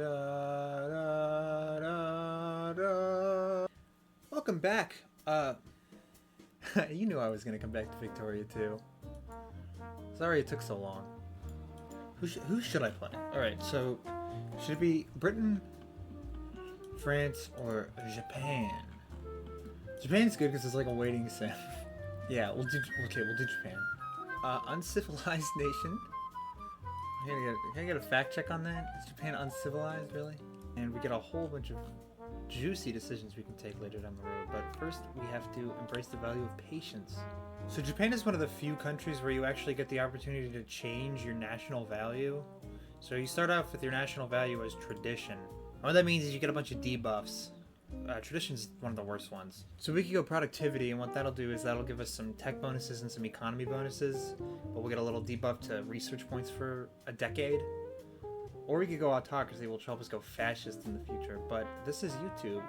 da, da, da. Welcome back. You knew I was gonna come back to Victoria too. Sorry it took so long. Who should I play? Alright, so should it be Britain, France, or Japan? Japan's good because it's like a waiting sim. Yeah, we'll do Japan. Uncivilized nation. Can I get a fact check on that? Is Japan uncivilized, really? And we get a whole bunch of juicy decisions we can take later down the road, but first we have to embrace the value of patience. So Japan is one of the few countries where you actually get the opportunity to change your national value. So you start off with your national value as tradition. And what that means is you get a bunch of debuffs. Tradition's one of the worst ones. So we could go productivity, and what that'll do is that'll give us some tech bonuses and some economy bonuses, but we'll get a little debuff to research points for a decade. Or we could go autocracy, which will help us go fascist in the future, but this is YouTube,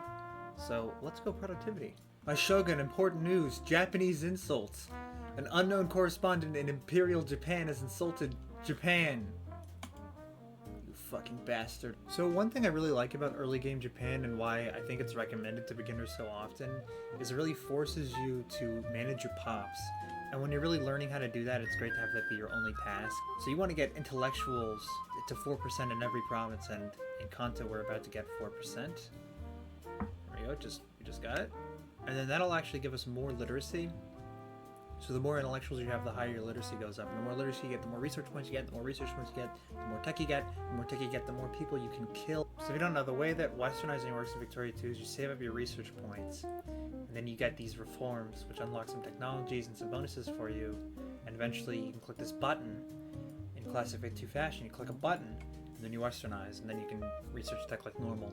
so let's go productivity. My Shogun, important news, Japanese insults. An unknown correspondent in Imperial Japan has insulted Japan. You fucking bastard. So one thing I really like about early game Japan and why I think it's recommended to beginners so often is it really forces you to manage your pops. And when you're really learning how to do that, it's great to have that be your only task. So you want to get intellectuals to 4% in every province, and in Kanto we're about to get 4%. There we go, we just got it. And then that'll actually give us more literacy. So the more intellectuals you have, the higher your literacy goes up. And the more literacy you get, the more research points you get, the more research points you get, the more tech you get, the more tech you get, the more people you can kill. So if you don't know, the way that westernizing works in Victoria 2 is you save up your research points, and then you get these reforms, which unlock some technologies and some bonuses for you, and eventually you can click this button in classic Vic 2 fashion. You click a button, and then you westernize, and then you can research tech like normal.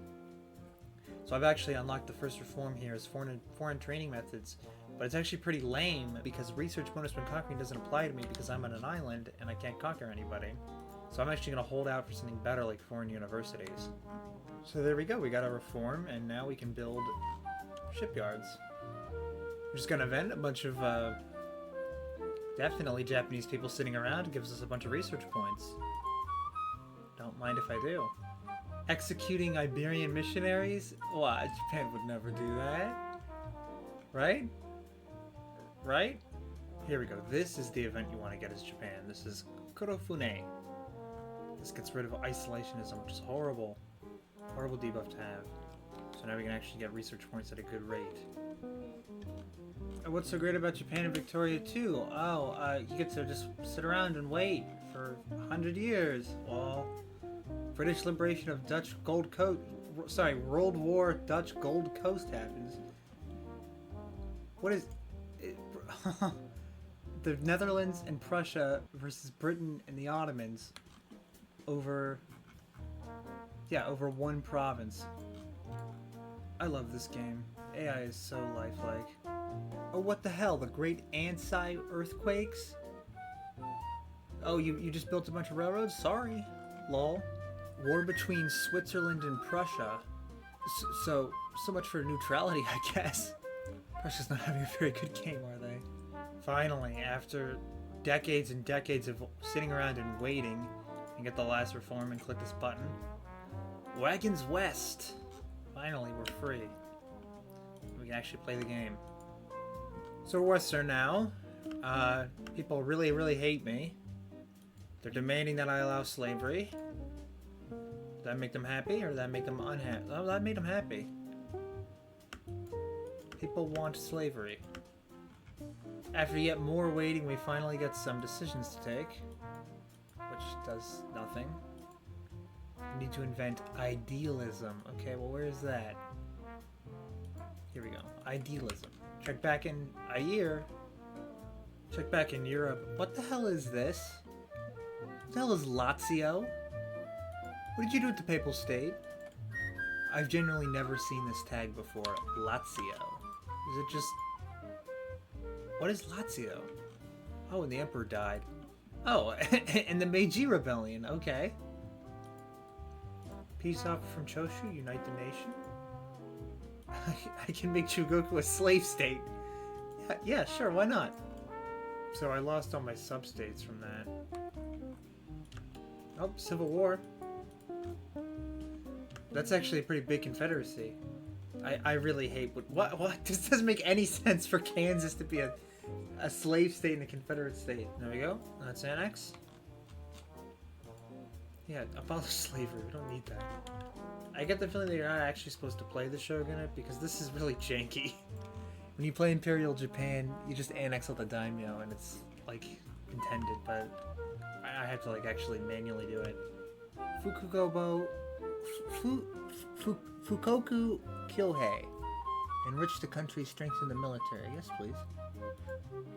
So I've actually unlocked the first reform here as foreign training methods, but it's actually pretty lame because research bonus when conquering doesn't apply to me because I'm on an island and I can't conquer anybody. So I'm actually going to hold out for something better like foreign universities. So there we go, we got a reform, and now we can build shipyards. We're just going to vent a bunch of definitely Japanese people sitting around. It gives us a bunch of research points. Don't mind if I do. Executing Iberian missionaries? Wow, Japan would never do that. Right? Right? Here we go. This is the event you want to get as Japan. This is Kurofune. This gets rid of isolationism, which is horrible. Horrible debuff to have. So now we can actually get research points at a good rate. And what's so great about Japan and Victoria too? Oh, you get to just sit around and wait for 100 years while British liberation of Dutch Gold Coast, World War Dutch Gold Coast happens. What is it? The Netherlands and Prussia versus Britain and the Ottomans over one province. I love this game. AI is so lifelike. Oh, what the hell? The Great Ansai earthquakes? Oh, you just built a bunch of railroads? Sorry. Lol. War between Switzerland and Prussia. So much for neutrality, I guess. Prussia's not having a very good game, are they? Finally, after decades and decades of sitting around and waiting, and get the last reform and click this button. Wagons West! Finally, we're free. We can actually play the game. So we're Western now. People really, really hate me. They're demanding that I allow slavery. Did that make them happy, or did that make them unhappy? Oh, that made them happy. People want slavery. After yet more waiting, we finally get some decisions to take, which does nothing. We need to invent idealism. Okay, well, where is that? Here we go. Idealism. Check back in a year. Check back in Europe. What the hell is this? What the hell is Lazio? What did you do with the Papal State? I've genuinely never seen this tag before. Lazio. Is it just... What is Lazio? Oh, and the Emperor died. Oh, and the Meiji Rebellion. Okay. Peace offer from Choshu. Unite the nation. I can make Chugoku a slave state. Yeah, sure, why not? So I lost all my sub-states from that. Oh, Civil War. That's actually a pretty big confederacy. I really hate what this doesn't make any sense for Kansas to be a slave state and a Confederate state. There we go. Let's annex. Yeah, abolish slavery. We don't need that. I get the feeling that you're not actually supposed to play the shogunate because this is really janky. When you play Imperial Japan, you just annex all the daimyo and it's like intended, but I have to like actually manually do it. Fukoku Kyohei. Enrich the country, strengthen the military. Yes, please.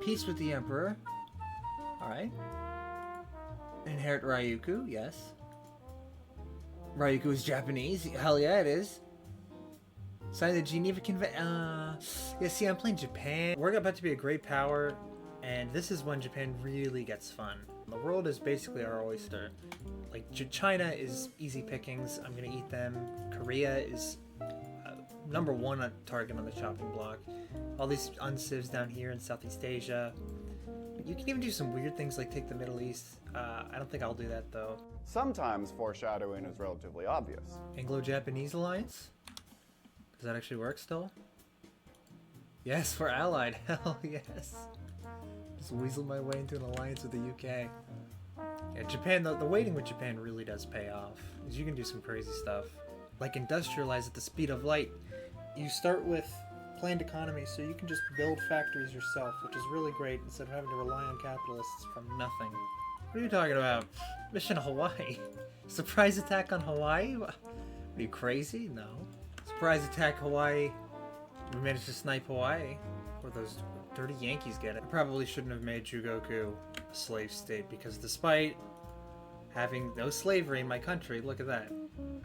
Peace with the Emperor. Alright. Inherit Ryukyu. Yes. Ryukyu is Japanese. Hell yeah, it is. Sign the Geneva Convention. Yeah, see, I'm playing Japan. We're about to be a great power, and this is when Japan really gets fun. The world is basically our oyster. Like, China is easy pickings. I'm gonna eat them. Korea is number one target on the chopping block. All these uncivs down here in Southeast Asia. You can even do some weird things like take the Middle East. I don't think I'll do that, though. Sometimes foreshadowing is relatively obvious. Anglo-Japanese alliance? Does that actually work still? Yes, we're allied. Hell yes. Just weasel my way into an alliance with the UK. Yeah, Japan, the waiting with Japan really does pay off. Because you can do some crazy stuff. Like industrialize at the speed of light. You start with planned economy, so you can just build factories yourself, which is really great instead of having to rely on capitalists from nothing. What are you talking about? Mission Hawaii? Surprise attack on Hawaii? What are you crazy? No. Surprise attack Hawaii. We managed to snipe Hawaii. Where those dirty Yankees get it. I probably shouldn't have made Chugoku a slave state because despite having no slavery in my country, look at that.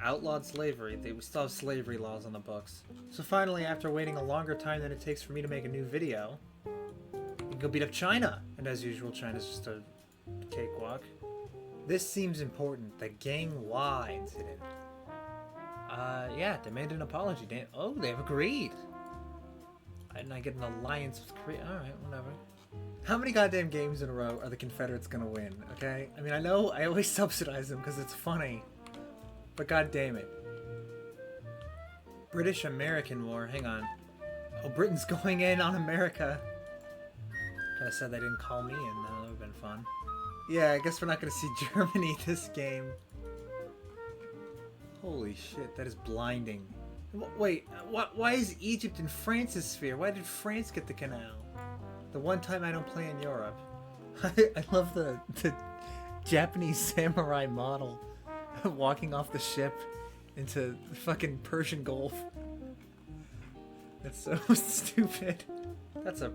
Outlawed slavery. They still have slavery laws on the books. So finally, after waiting a longer time than it takes for me to make a new video, we can go beat up China. And as usual, China's just a cakewalk. This seems important. The Gamey incident. Yeah, demand an apology. Oh, they've agreed. And I get an alliance with Korea. Alright, whatever. How many goddamn games in a row are the Confederates gonna win, okay? I mean, I know I always subsidize them because it's funny. But god damn it. British-American War, hang on. Oh, Britain's going in on America. Kinda sad they didn't call me in, that would have been fun. Yeah, I guess we're not gonna see Germany this game. Holy shit, that is blinding. Wait, why is Egypt in France's sphere? Why did France get the canal? The one time I don't play in Europe. I love the Japanese samurai model walking off the ship into the fucking Persian Gulf. That's so stupid. That's a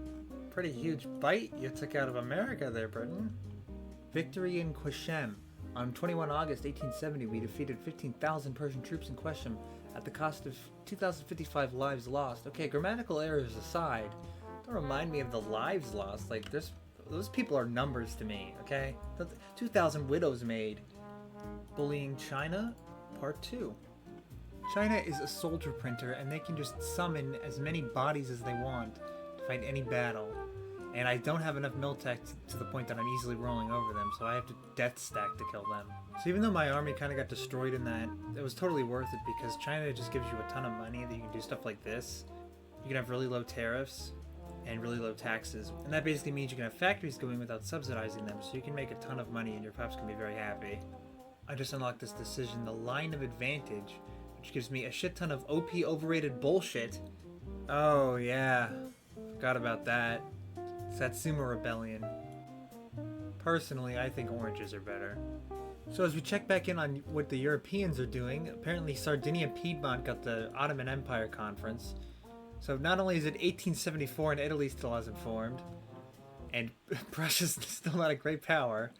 pretty huge bite you took out of America there, Britain. Victory in Qashem. On 21 August 1870, we defeated 15,000 Persian troops in Qashem at the cost of 2,055 lives lost. Okay, grammatical errors aside, don't remind me of the lives lost. Like, those people are numbers to me, okay? 2,000 widows made. Bullying China, Part 2. China is a soldier printer, and they can just summon as many bodies as they want to fight any battle. And I don't have enough Miltech to the point that I'm easily rolling over them, so I have to death stack to kill them. So even though my army kind of got destroyed in that, it was totally worth it because China just gives you a ton of money that you can do stuff like this. You can have really low tariffs and really low taxes. And that basically means you can have factories going without subsidizing them, so you can make a ton of money and your pups can be very happy. I just unlocked this decision, the Line of Advantage, which gives me a shit ton of OP overrated bullshit. Oh yeah, forgot about that. Satsuma Rebellion. Personally, I think oranges are better. So as we check back in on what the Europeans are doing, apparently Sardinia Piedmont got the Ottoman Empire Conference. So not only is it 1874 and Italy still hasn't formed, and Prussia's still not a great power,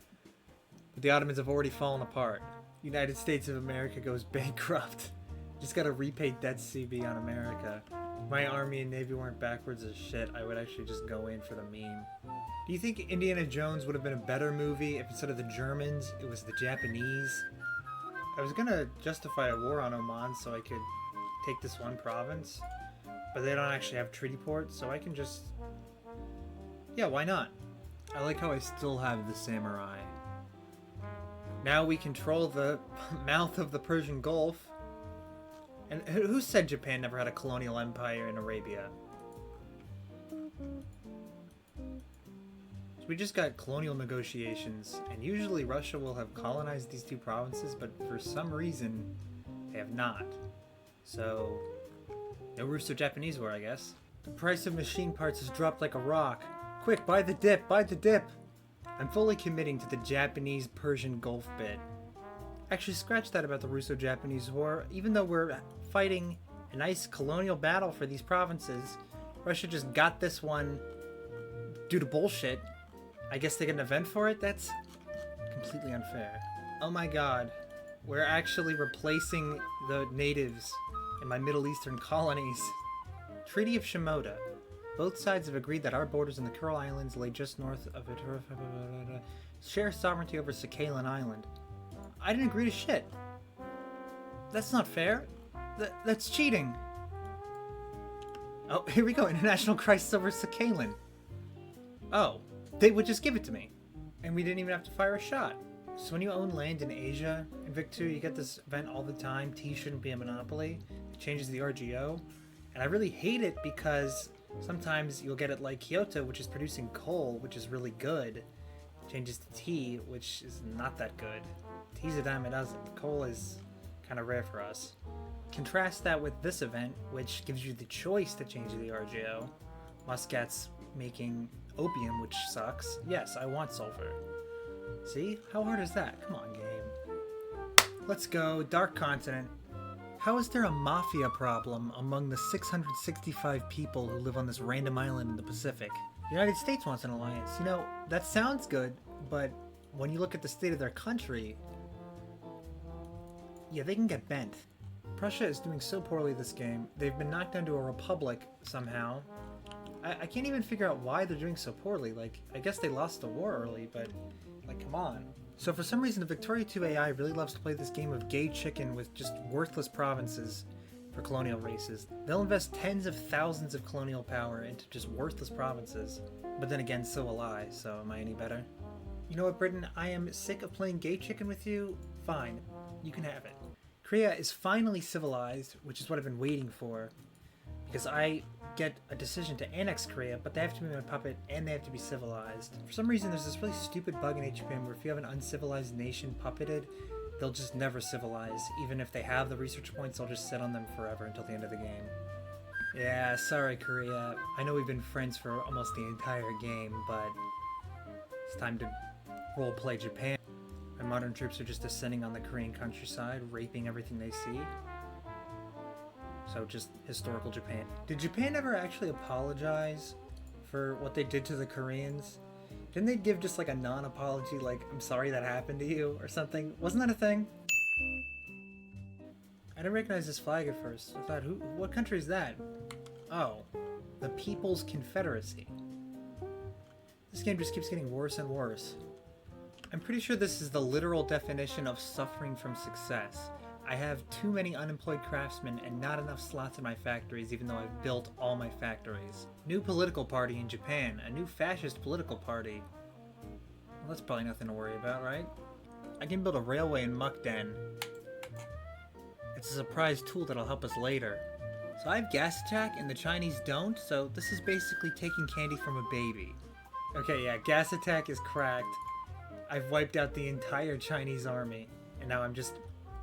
but the Ottomans have already fallen apart. United States of America goes bankrupt. Just gotta repay debt CB on America. If my army and navy weren't backwards as shit, I would actually just go in for the meme. Do you think Indiana Jones would have been a better movie if instead of the Germans, it was the Japanese? I was gonna justify a war on Oman so I could take this one province, but they don't actually have treaty ports, so I can just... Yeah, why not? I like how I still have the samurai. Now we control the mouth of the Persian Gulf. And who said Japan never had a colonial empire in Arabia? So we just got colonial negotiations, and usually Russia will have colonized these two provinces, but for some reason, they have not. So, no Russo-Japanese war, I guess. The price of machine parts has dropped like a rock. Quick, buy the dip, buy the dip! I'm fully committing to the Japanese-Persian Gulf bit. Actually, scratch that about the Russo-Japanese war. Even though we're fighting a nice colonial battle for these provinces, Russia just got this one due to bullshit. I guess they get an event for it? That's completely unfair. Oh my god. We're actually replacing the natives in my Middle Eastern colonies. Treaty of Shimoda. Both sides have agreed that our borders in the Kuril Islands lay just north of it. Share sovereignty over Sakhalin Island. I didn't agree to shit. That's not fair. That's cheating. Oh, here we go. International crisis over Sakhalin. Oh, they would just give it to me. And we didn't even have to fire a shot. So when you own land in Asia, in Vic 2, you get this event all the time. Tea shouldn't be a monopoly. It changes the RGO. And I really hate it because sometimes you'll get it like Kyoto, which is producing coal, which is really good. It changes to tea, which is not that good. Tea's a dime a dozen. Coal is kind of rare for us. Contrast that with this event, which gives you the choice to change the RGO. Muscat's making opium, which sucks. Yes, I want sulfur. See? How hard is that? Come on, game. Let's go. Dark Continent. How is there a mafia problem among the 665 people who live on this random island in the Pacific? The United States wants an alliance. You know, that sounds good, but when you look at the state of their country, yeah, they can get bent. Prussia is doing so poorly this game. They've been knocked down to a republic somehow. I can't even figure out why they're doing so poorly. Like, I guess they lost the war early, but, like, come on. So for some reason, the Victoria 2 AI really loves to play this game of gay chicken with just worthless provinces for colonial races. They'll invest tens of thousands of colonial power into just worthless provinces. But then again, so will I, so am I any better? You know what, Britain? I am sick of playing gay chicken with you. Fine, you can have it. Korea is finally civilized, which is what I've been waiting for. Because I get a decision to annex Korea, but they have to be my puppet and they have to be civilized. For some reason, there's this really stupid bug in HPM where if you have an uncivilized nation puppeted, they'll just never civilize. Even if they have the research points, they'll just sit on them forever until the end of the game. Yeah, sorry Korea. I know we've been friends for almost the entire game, but it's time to roleplay Japan. My modern troops are just descending on the Korean countryside, raping everything they see. So just historical Japan. Did Japan ever actually apologize for what they did to the Koreans? Didn't they give just like a non-apology, like, I'm sorry that happened to you or something? Wasn't that a thing? I didn't recognize this flag at first. I thought, what country is that? Oh, the People's Confederacy. This game just keeps getting worse and worse. I'm pretty sure this is the literal definition of suffering from success. I have too many unemployed craftsmen and not enough slots in my factories, even though I've built all my factories. New political party in Japan. A new fascist political party. Well, that's probably nothing to worry about, right? I can build a railway in Mukden. It's a surprise tool that'll help us later. So I have gas attack and the Chinese don't, so this is basically taking candy from a baby. Okay, yeah, gas attack is cracked. I've wiped out the entire Chinese army, and now I'm just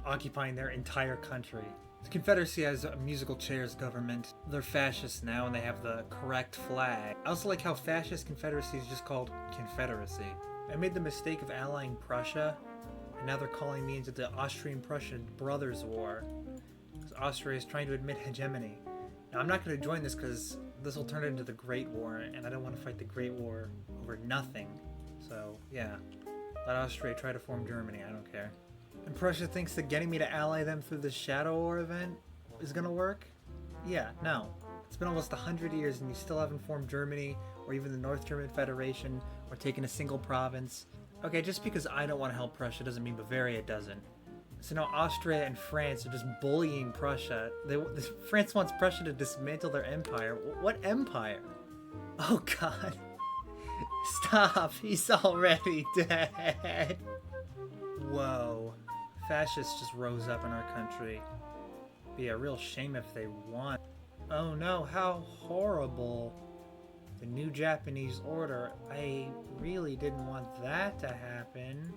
occupying their entire country. The Confederacy has a musical chairs government. They're fascist now and they have the correct flag. I also like how fascist Confederacy is just called Confederacy. I made the mistake of allying Prussia, and now they're calling me into the Austrian-Prussian Brothers War. Because Austria is trying to admit hegemony. Now I'm not going to join this because this will turn into the Great War, and I don't want to fight the Great War over nothing. So, yeah. Let Austria try to form Germany, I don't care. And Prussia thinks that getting me to ally them through the Shadow War event is gonna work? Yeah, no. It's been almost 100 years and you still haven't formed Germany, or even the North German Federation, or taken a single province. Okay, just because I don't want to help Prussia doesn't mean Bavaria doesn't. So now Austria and France are just bullying Prussia. France wants Prussia to dismantle their empire. What empire? Oh god. Stop, he's already dead. Whoa. Fascists just rose up in our country. Be a real shame if they won. Oh no, how horrible. The new Japanese order. I really didn't want that to happen.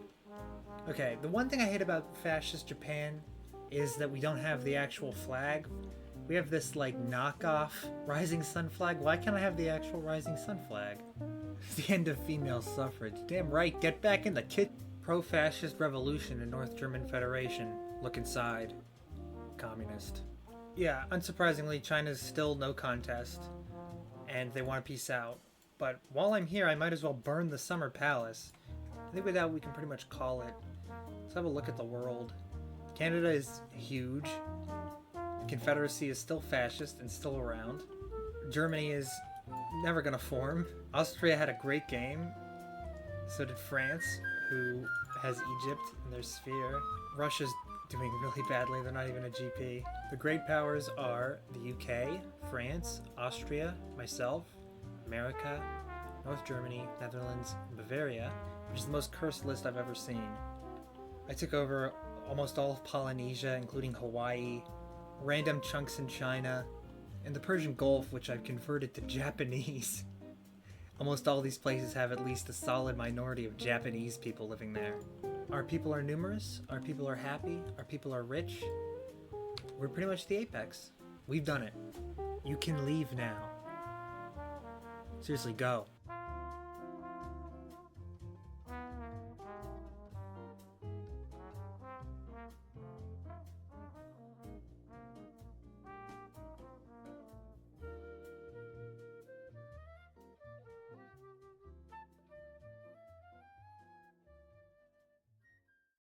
Okay, the one thing I hate about fascist Japan is that we don't have the actual flag. We have this, like, knockoff Rising Sun flag. Why can't I have the actual Rising Sun flag? It's the end of female suffrage. Damn right, get back in the kitchen. Pro-fascist revolution in North German Federation. Look inside. Communist. Yeah, unsurprisingly, China's still no contest. And they want to peace out. But while I'm here, I might as well burn the Summer Palace. I think with that we can pretty much call it. Let's have a look at the world. Canada is huge. The Confederacy is still fascist and still around. Germany is never gonna form. Austria had a great game. So did France, who has Egypt in their sphere. Russia's doing really badly. They're not even a GP. The great powers are the UK, France, Austria, myself, America, North Germany, Netherlands, and Bavaria, which is the most cursed list I've ever seen. I took over almost all of Polynesia, including Hawaii, random chunks in China, and the Persian Gulf, which I've converted to Japanese. Almost all these places have at least a solid minority of Japanese people living there. Our people are numerous, our people are happy, our people are rich. We're pretty much the apex. We've done it. You can leave now. Seriously, go.